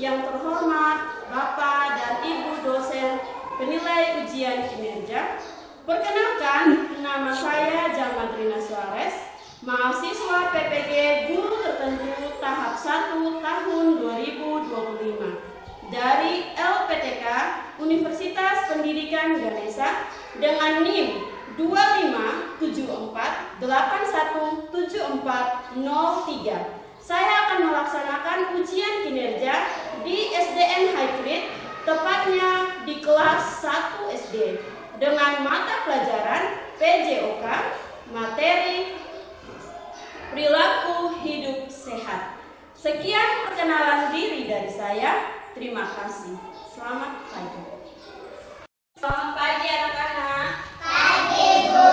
yang terhormat Bapak dan Ibu dosen penilai ujian kinerja. Perkenalkan, nama saya Jamadrina Suarez, mahasiswa PPG Guru Tertentu tahap 1 tahun 2025 dari LPTK Universitas Pendidikan Ganesha dengan NIM 2574817403. Saya akan melaksanakan ujian kinerja di SDN Hybrid, tepatnya di kelas 1 SD, dengan mata pelajaran PJOK, materi perilaku hidup sehat. Sekian perkenalan diri dari saya. Terima kasih. Selamat pagi. Selamat pagi anak-anak. Pagi, Bu.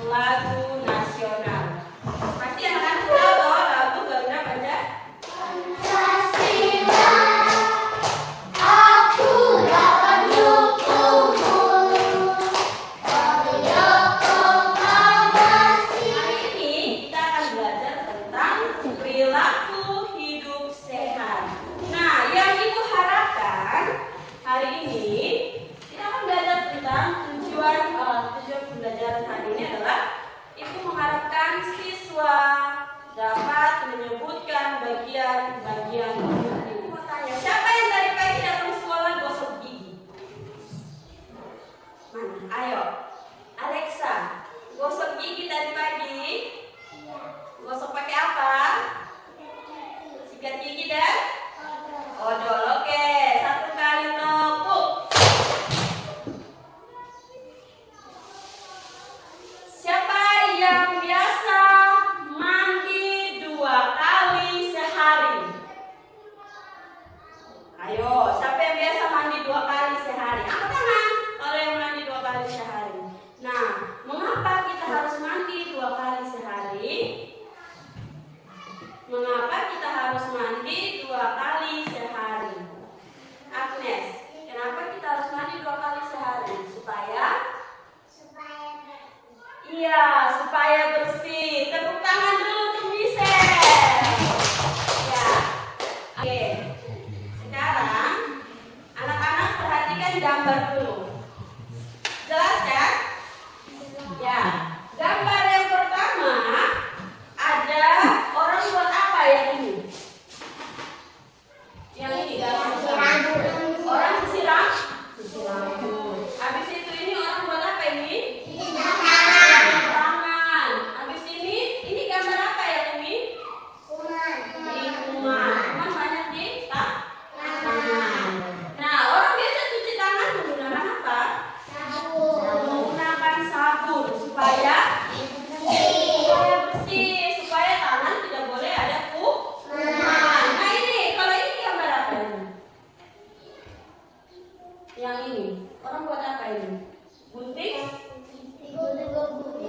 Lagu nasional. Pasti anak-anak tahu toh lagu Garuda Pancasila. Aku dapat dukungmu. Hari ini kita akan belajar tentang perilaku hidup sehat. Nah, yang Ibu harapkan hari ini kita akan belajar tentang tujuan pembelajaran hari ini adalah Ibu mengharapkan siswa dapat menyebutkan bagian-bagian tubuh. Ibu mau tanya, siapa yang dari pagi datang sekolah gosok gigi? Mana? Ayo, Alexa, gosok gigi tadi pagi. Gosok pakai apa? Sikat gigi dan odol. Oke, satu kali nopuk. Siapa yang biasa mandi 2 kali sehari? Ayo, siapa yang biasa mandi 2 kali sehari? Angkat tangan kalau yang mandi 2 kali sehari. Nah, mengapa kita harus mandi 2 kali sehari? Mengapa kita harus mandi 2 kali sehari? Agnes, kenapa kita harus mandi 2 kali sehari? Supaya bersih. Tepuk tangan dulu untuk Michelle. Ya. Oke. Sekarang anak-anak perhatikan gambar dulu. Jelas kan? Ya. Gambar yang pertama ada orang buat apa ya ini? Yang ini orang sisir rambut. Habis itu ini orang buat apa ini? Tangan. Habis ini gambar apa ya ini? Kuman. Kuman banyak di tangan. Nah, orang biasa cuci tangan menggunakan apa? Menggunakan sabun supaya bersih, supaya tangan tidak boleh ada kuman. Nah ini, kalau ini gambar apa ini? Yang ini, orang buat apa ini?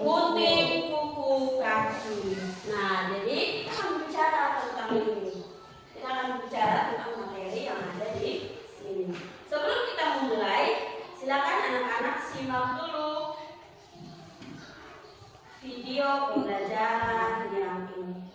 Gunting kuku kaki. Nah, jadi kita akan bicara tentang ini. Kita akan bicara tentang materi yang ada di sini. Sebelum kita memulai, silakan anak-anak simak dulu video pembelajaran yang ini.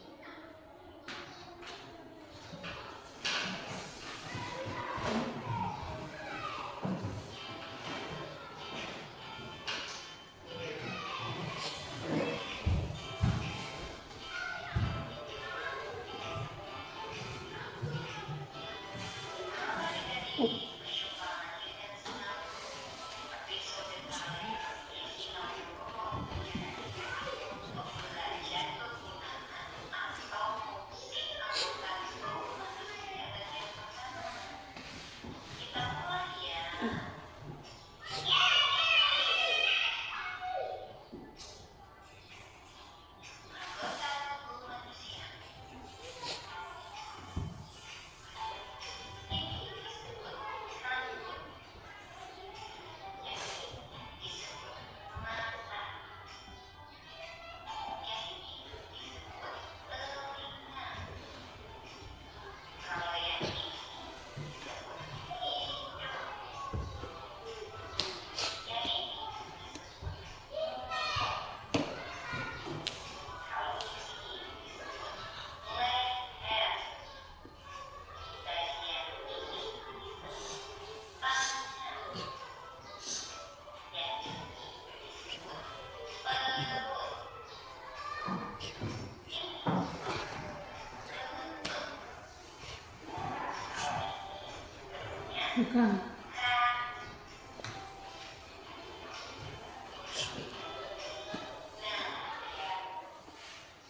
Bukan.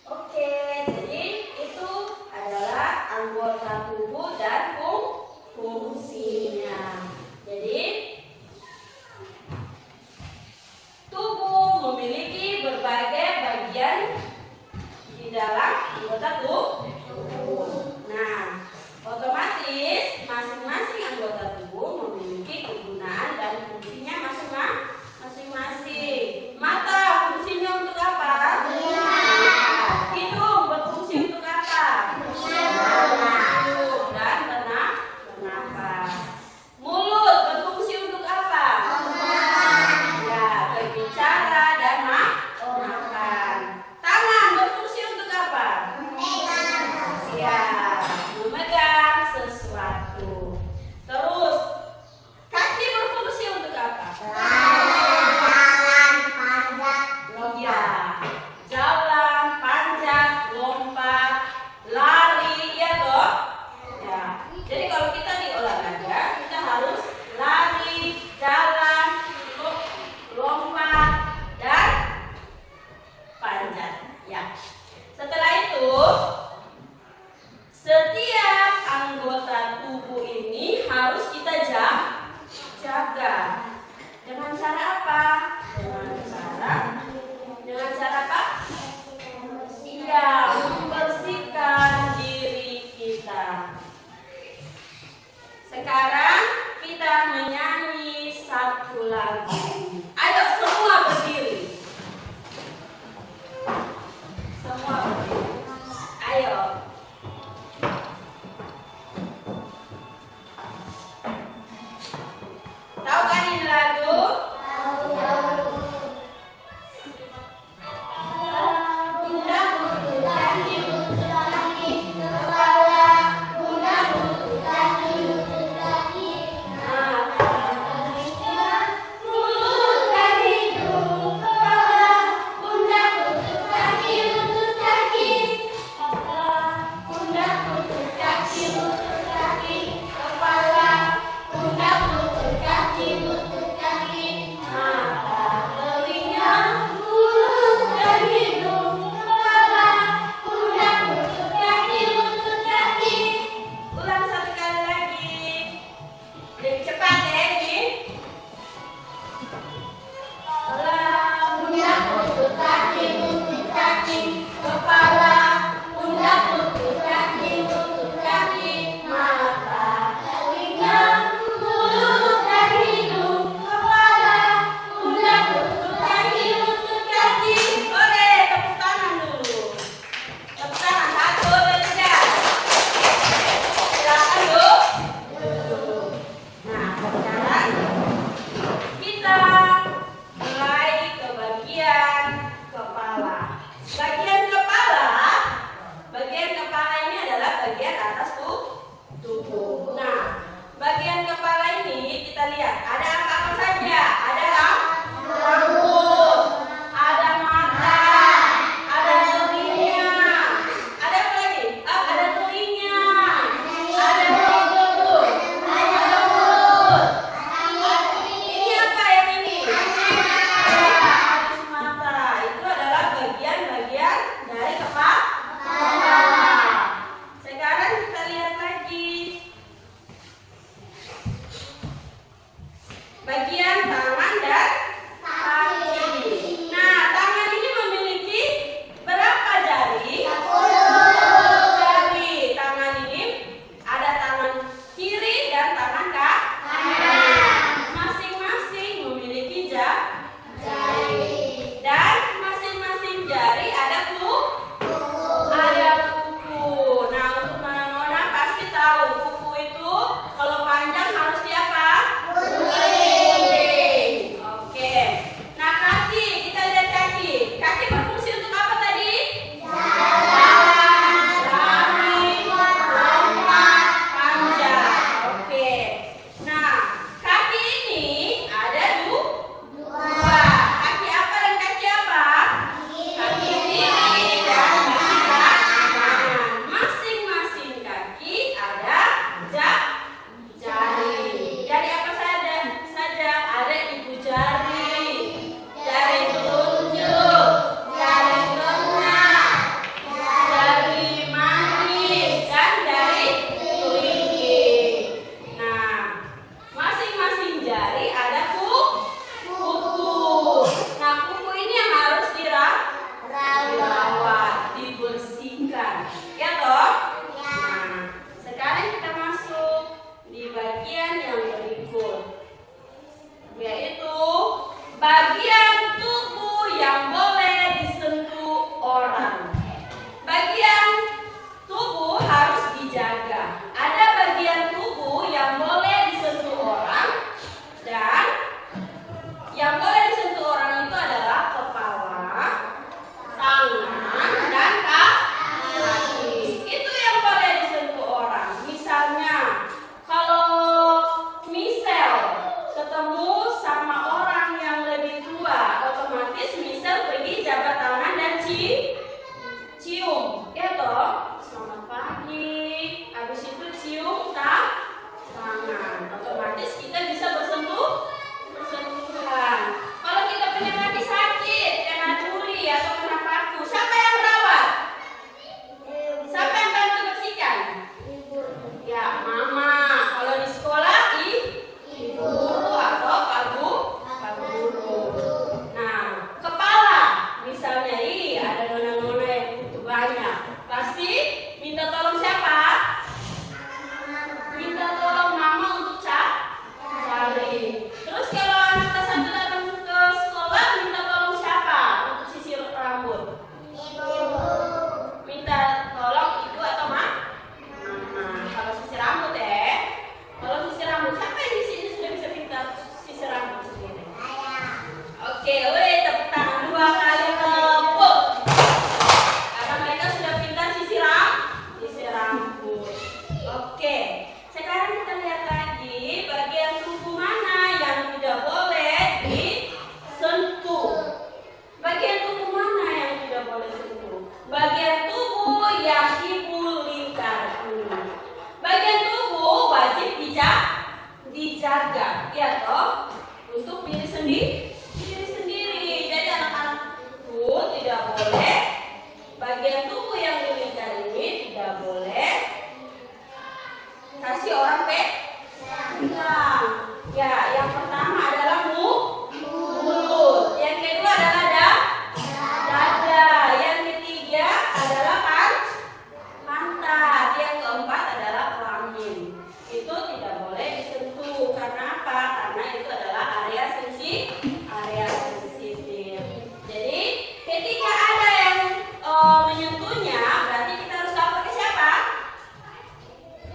Oke, jadi itu adalah anggota tubuh dan fungsinya. Jadi tubuh memiliki berbagai bagian di dalam anggota tubuh. Nah, otomatis masing-masing anggota tubuh memiliki kegunaan dan fungsinya masing-masing. Mata fungsinya untuk apa? Hidung berfungsi untuk apa? Hidup dan bernafas. Mulut berfungsi untuk apa? Ya, berbicara dan makan. Tangan berfungsi untuk apa? Ya, memegang sesuatu. Terus, kaki berfungsi untuk apa? Ya, jalan, panjat, lompat, lari, ya toh? Ya. Jadi kalau kita di olahraga, kita harus lari, jalan, lompat, dan panjat. Ya. Setelah itu, setiap anggota tubuh ini harus kita jaga. Dengan cara apa? Dengan cara apa? Iya, membersihkan diri kita. Sekarang kita menyanyi satu lagu. Ayo semua berdiri. Semua berdiri. Ayo. Tahu kan ini lagu? Ulang satu kali lagi. Lebih cepat ya ini. Pundak, lutut, kaki, kepala, pundak, lutut, kaki, mata, telinga, mulut, dan hidung, kepala, pundak, lutut, kaki. Oke, tepuk tangan dulu. Tepuk tangan, 1, 2, 3. Silakan duduk. Nah, sekarang kita mulai ke bagian kepala. Bagian kepala ini adalah bagian atas tubuh. Nah, bagian kepala ini kita lihat ada apa saja. Ada rambut, ada mata, ada telinga, ada apa lagi? Ada telinga, ada mulut, ada mulut. Ini apa yang ini? Alis mata. Itu adalah bagian-bagian dari kepala. Sekarang kita lihat lagi bagian tangan dan kaki. Nah, tangan ini memiliki berapa jari? 10 jari. Tangan ini ada tangan kiri dan tangan kanan. Masing-masing memiliki jari. Dan masing-masing jari ada kuku. Nah, untuk nona-nona pasti tahu kuku itu kalau panjang harus diapa? Gunting. guru atau pagu guru. Nah, kepala misalnya ada nona-nona yang butuh banyak, pasti minta tolong siapa? Minta tolong mama untuk cari. Terus kalau anak kelas 1 datang ke sekolah, minta tolong siapa untuk sisir rambut? Minta tolong ibu atau mama? Kalau sisir rambut kalau sisir rambut, siapa yang di sini sudah bisa pintar sisir rambut sendiri? Oke, tepuk tangan 2 kali tepuk. Karena mereka sudah pintar sisir rambut. Oke, sekarang kita lihat lagi bagian tubuh mana yang tidak boleh disentuh. Bagian tubuh mana yang tidak boleh sentuh? Bagian tubuh yang ibu lingkarkan. Bagian tubuh wajib dijaga, ya toh, untuk diri sendiri. Jadi anak-anak itu tidak boleh bagian tubuh yang dilingkar ini tidak boleh kasih orang pegang. Ya, yang pertama adalah mulut. Yang kedua adalah dada. Yang ketiga adalah pantat. Yang keempat adalah kelamin. Itu tidak boleh disentuh. Karena apa? Karena itu adalah area sensitif. Jadi ketika ada yang menyentuhnya, berarti kita harus lapor ke siapa?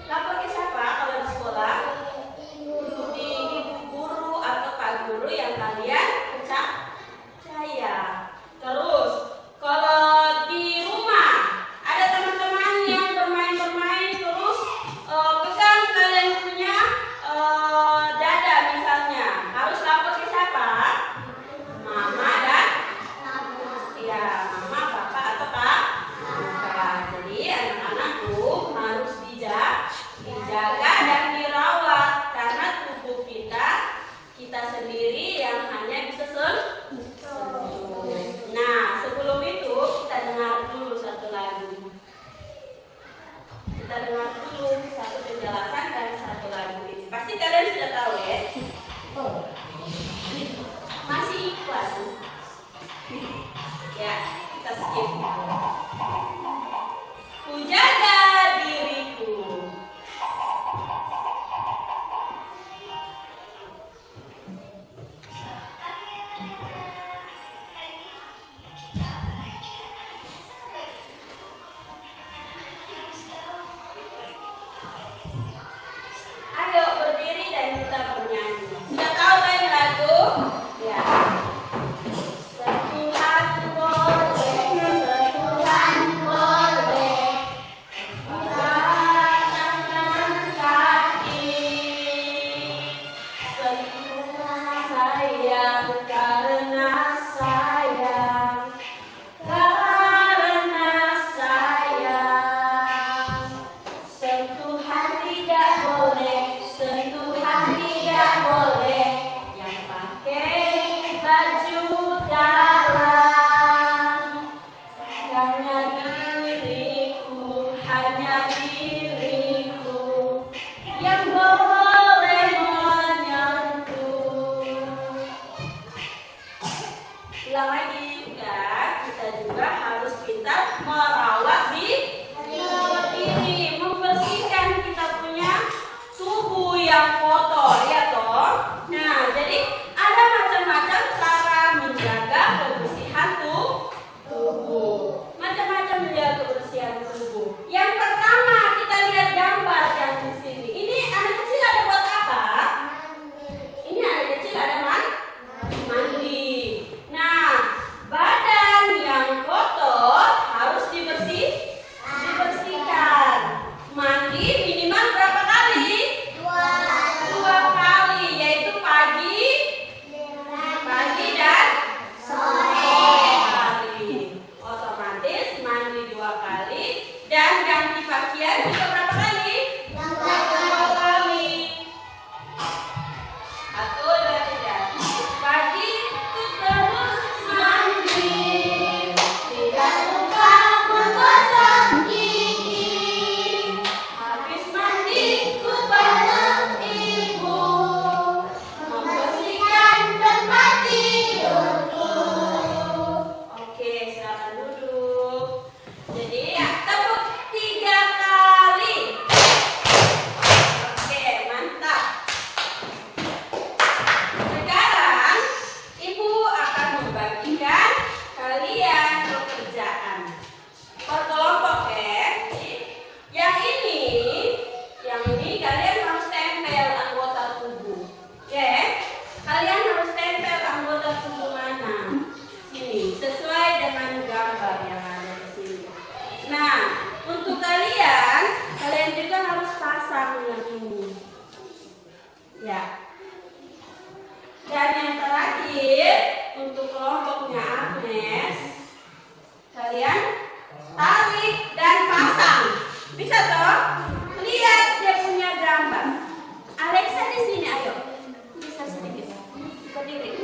Lapor ke siapa kalau di sekolah? Di ibu guru atau pak guru yang kalian percaya. Terus kalau di rumah ada teman-teman yang bermain terus pegang kalian punya dada misalnya, harus lapor ke siapa? Mama dan mama, bapak atau kakak. Jadi anak-anak tuh harus dijaga dan dirawat karena tubuh kita sendiri yang hanya bisa sentuh. Nah, sebelum itu kita dengar dulu satu lagu. Kita dengar dulu satu penjelasan dari satu lagu ini. Pasti kalian sudah tahu ya. Masih ikhlas. Ya, kita skip. Ku jaga diriku. Ayo berdiri dan kita bernyanyi. Sudah tahu kan lagu? Ya. Sentuhan boleh, tangan kaki, sentuhan sayang karena sayang, sentuhan tidak boleh yang pakai baju dalam. Hanya diriku yang boleh menyentuh. Dan yang terakhir untuk kelompoknya Agnes, kalian tarik dan pasang. Bisa toh? Lihat dia punya gambar. Alexa di sini, ayo. Bisa sedikit. Berdiri.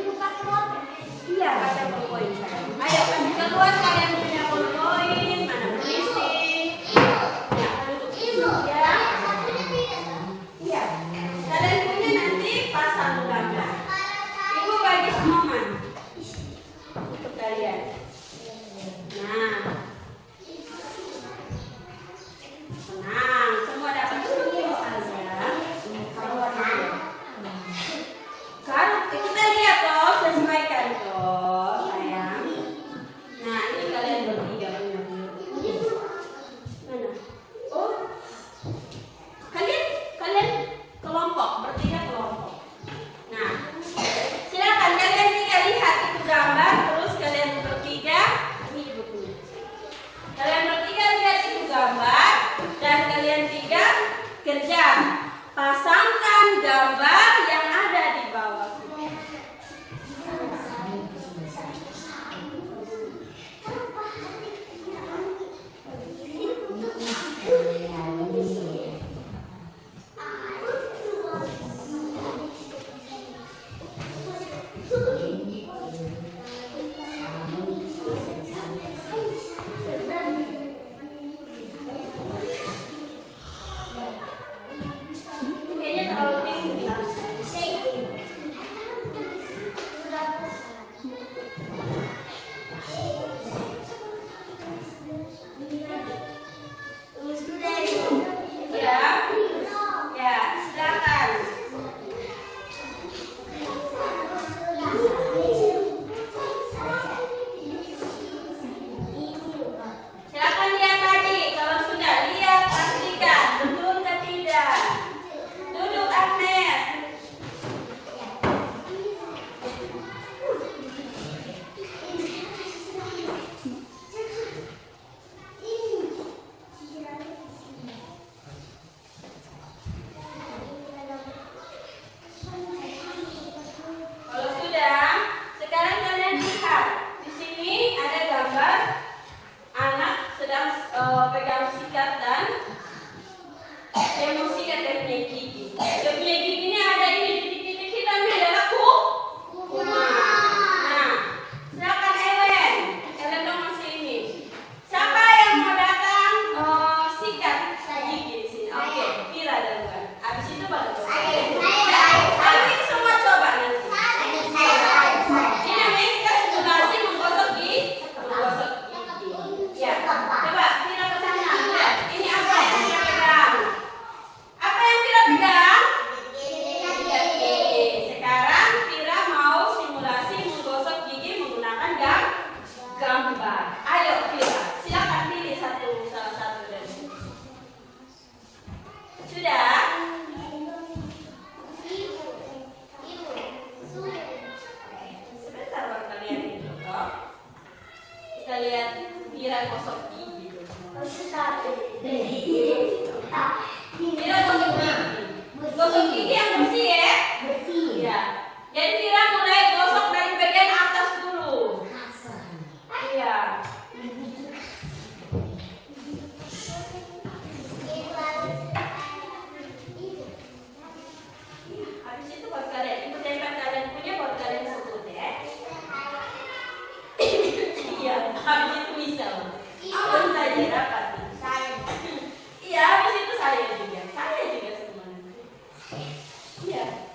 Iya, ada poin saya. Ayo kasih keluar kalian punya poin. Mana berisi? Ya, duduk. Ya. Iya. Kalian punya nanti pasang gambar. Ibu bagi semuanya untuk kalian. Nah. Tenang, semua dapat duduk saja. Kalau kita lihat toh, sesuaikan toh, sayang. Nah, ini kalian bertiga punya. Mana? Oh, kalian kelompok, bertiga kelompok. Nah, silakan kalian tiga lihat itu gambar, terus kalian bertiga ini bukunya. Kalian bertiga lihat itu gambar dan kalian tiga kerja pasangkan gambar yang ada di bawah. Kayaknya terlalu tinggi. Ya, ya, silakan. Silakan lihat tadi. Kalau sudah lihat, pastikan betul atau tidak. Duduk Agnes. Kalau sudah, sekarang kalian lihat. Di sini ada gambar anak sedang pegang sikat dan dia mau sikat dari punya gigi. Dia punya giginya ada ini titik-titik hitamnya adalah kuman. Nah, silakan Ellen. Ellen dong masih ini. Siapa yang mau datang sikat gigi di sini? Oke, Kira duluan. Habis itu baru. Kalian semua coba nanti. Ini namanya kita simulasi menggosok gigi. Ya, coba Kira ke sana. Lihat, ini apa yang Kira pegang? Apa yang Kira pegang? Oke, sekarang Kira mau simulasi menggosok gigi menggunakan gambar. Ayo Kira, silakan pilih salah satu dari sini. Sudah? Sebentar baru kalian itu toh. Kita lihat Kira gosok gigi. Kira gosok gigi. Gosok gigi yang bersih ya? Iya. Jadi Kira mulai gosok dari bagian atas dulu. Iya. Habis itu buat kalian, ikut tempat kalian punya buat kalian sebut ya. Iya, habis itu bisa. Aman saja dapat. Iya, habis itu saya juga semuanya. Iya.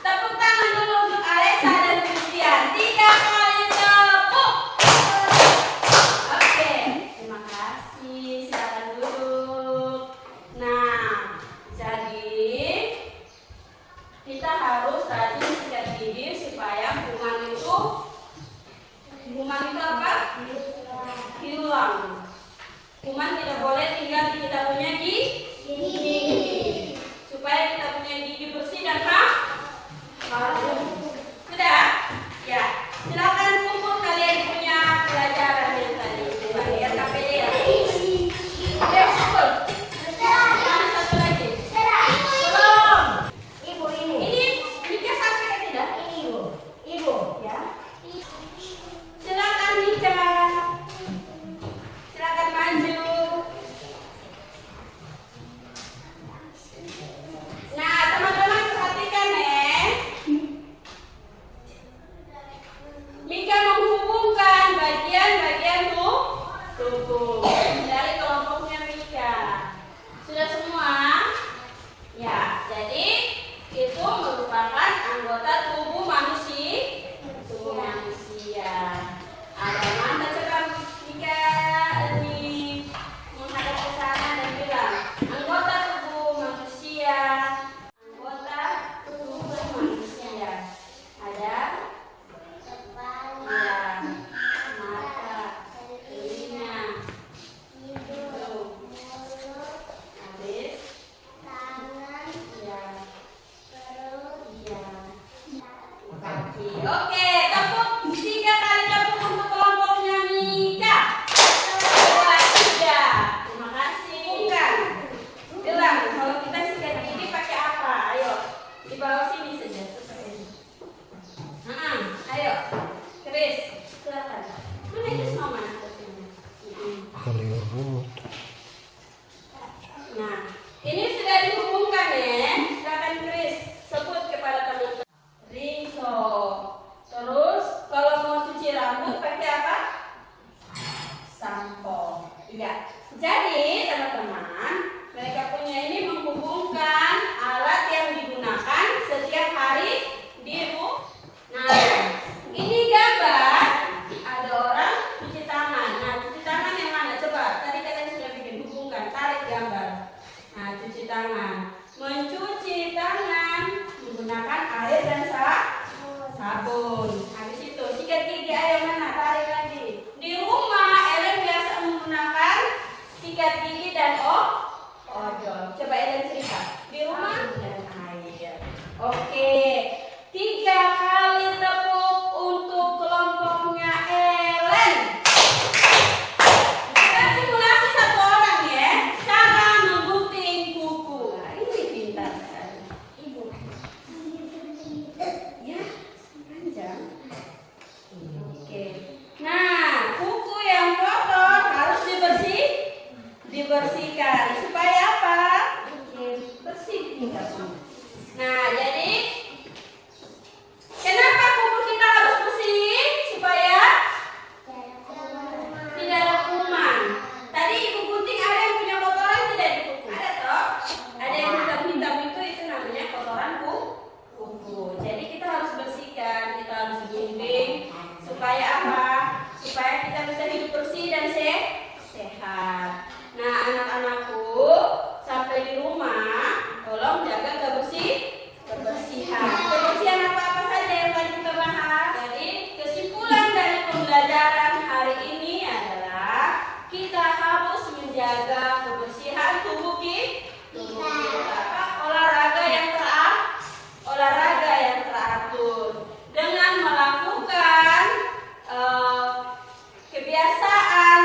tepuk tangan dulu untuk Alesa dan Christian. 3 kali tepuk. Oke, terima kasih. Silakan duduk. Nah, jadi kita harus rajin sikat gigi supaya kuman itu apa? Hilang. Kuman tidak boleh tinggal di kita punya gigi. Supaya kita punya gigi bersih dan harum. Sudah? Ya. Silakan kumpul kalian punya pelajaran yang tadi. Coba lihat KPD ya. Ayo kumpul. Mana satu lagi? Belum. Ibu ini. Ini Nika sampai tidak? Ini ibu. Ibu. Ya. Silakan Nika. Silakan maju. Nah, teman-teman perhatikan ya. Mika menghubungkan bagian-bagian tubuh dari kelompoknya Mika. Sudah semua? Ya, jadi itu merupakan anggota tubuh manusia. Ada mana coba Mika ini menghadap ke sana dan bilang anggota tubuh manusia. Anggota tubuh manusia. Ada ya, mata, telinga, hidung, habis ya, ya, kaki. Oke, tepuk 3 kali tepuk untuk kelompoknya Mika. 2, 3. Terima kasih. Bukan. Bilang kalau kita sikat gigi pakai apa? Ayo, di bawah sini saja seperti ini. Ayo, Chris, silakan. Mana itu semua mana? Nah, ini sudah dihubungkan ya. Silakan Chris, sebut kepada teman-teman. Rinso. Terus kalau mau cuci rambut pakai apa? Sampo. Iya. Jadi teman-teman, mereka punya ini menghubungkan alat yang digunakan setiap hari di rumah. Nah, ini gambar ada orang cuci tangan. Nah, cuci tangan yang mana? Coba, tadi kalian sudah bikin hubungkan, tarik gambar. Nah, cuci tangan. Mencuci tangan menggunakan air dan sabun. Habis itu sikat gigi, ayo mana? Tarik lagi. Di rumah Ellen biasa menggunakan sikat gigi dan odol. Coba Ellen cerita. Di rumah dan air. Oke. 3 kali tepuk untuk kelompoknya Ellen. Kita simulasi satu orang ya. Cara menggunting kuku. Nah, ini pintar sekali. Ibu. Ya, panjang. Oke. Nah, kuku yang kotor harus dibersihkan. Supaya apa? Bersih kita semua. Nah, jadi kenapa kuku kita harus bersih? Supaya tidak ada kuman. Tadi Ibu gunting ada yang punya kotoran tidak di kuku? Ada toh? Ada yang hitam-hitam itu namanya kotoran kuku. Jadi kita harus bersihkan, kita harus gunting. Supaya apa? Supaya kita bisa hidup bersih dan sehat. Nah, anak-anakku sampai di rumah tolong jaga kebersihan. Kebersihan apa saja yang tadi kita bahas. Jadi kesimpulan dari pembelajaran hari ini adalah kita harus menjaga kebersihan tubuh kita. Olahraga yang teratur dengan melakukan kebiasaan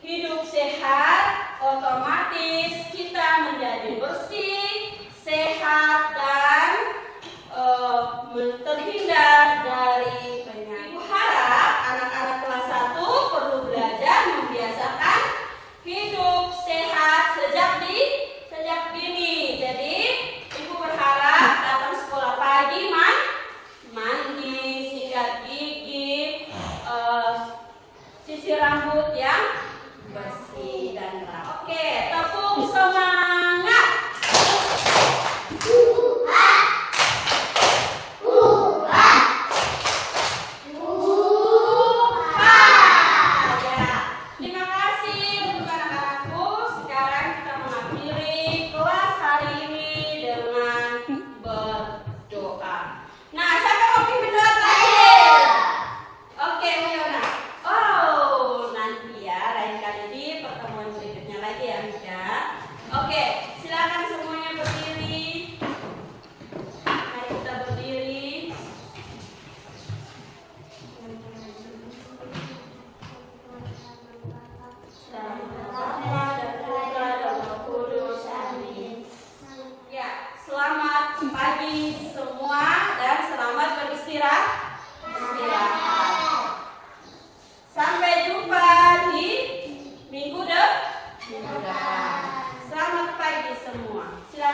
hidup sehat, otomatis kita menjadi bersih, sehat, dan terhindar dari penyakit. Ibu harap anak-anak kelas 1 perlu belajar membiasakan hidup sehat sejak dini. Jadi Ibu berharap datang sekolah pagi mandi, sikat gigi, sisir rambut yang bersih dan rapi. Oke, tepuk semangat. minggu depan. Selamat pagi semua. Silakan.